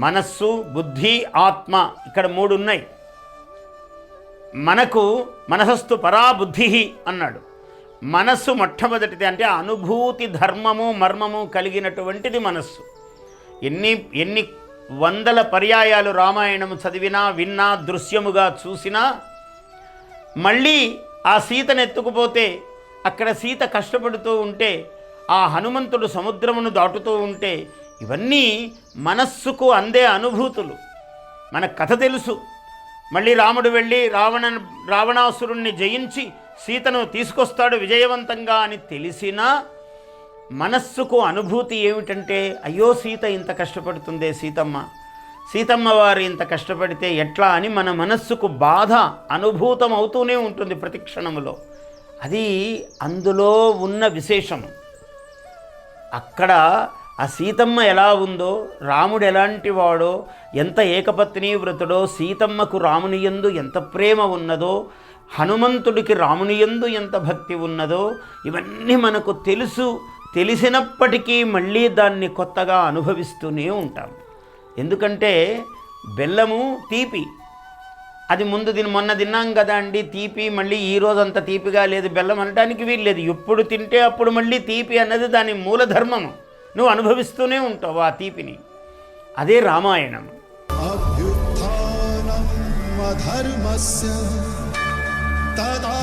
మనస్సు, బుద్ధి, ఆత్మ, ఇక్కడ 3 ఉన్నాయి. మనకు మనసస్తు పరా బుద్ధి అన్నాడు. మనస్సు మొట్టమొదటిది, అంటే అనుభూతి ధర్మము మర్మము కలిగినటువంటిది మనస్సు. ఎన్ని వందల పర్యాయాలు రామాయణము చదివినా విన్నా దృశ్యముగా చూసినా మళ్ళీ ఆ సీతను ఎత్తుకుపోతే అక్కడ సీత కష్టపడుతూ ఉంటే, ఆ హనుమంతుడు సముద్రమును దాటుతూ ఉంటే, ఇవన్నీ మనస్సుకు అందే అనుభూతులు. మన కథ తెలుసు. మళ్ళీ రాముడు వెళ్ళి రావణాసురుణ్ణి జయించి సీతను తీసుకొస్తాడు విజయవంతంగా అని తెలిసినా మనస్సుకు అనుభూతి ఏమిటంటే, అయ్యో సీత ఇంత కష్టపడుతుందే, సీతమ్మ వారు ఇంత కష్టపడితే ఎట్లా అని మన మనస్సుకు బాధ అనుభూతం అవుతూనే ఉంటుంది ప్రతి క్షణములో. అది అందులో ఉన్న విశేషము. అక్కడ ఆ సీతమ్మ ఎలా ఉందో, రాముడు ఎలాంటి వాడో, ఎంత ఏకపత్ని వ్రతుడో, సీతమ్మకు రాముని యందు ఎంత ప్రేమ ఉన్నదో, హనుమంతుడికి రాముని యందు ఎంత భక్తి ఉన్నదో, ఇవన్నీ మనకు తెలిసినప్పటికీ మళ్ళీ దాన్ని కొత్తగా అనుభవిస్తూనే ఉంటాం. ఎందుకంటే బెల్లము తీపి, అది మొన్న తిన్నాం కదా అండి తీపి, మళ్ళీ ఈరోజు అంత తీపిగా లేదు బెల్లం అనడానికి వీల్లేదు. ఎప్పుడు తింటే అప్పుడు మళ్ళీ తీపి అన్నది దాని మూలధర్మము. నువ్వు అనుభవిస్తూనే ఉంటావు ఆ తీపిని. అదే రామాయణం. అభ్యుత్థానం అధర్మస్య తదా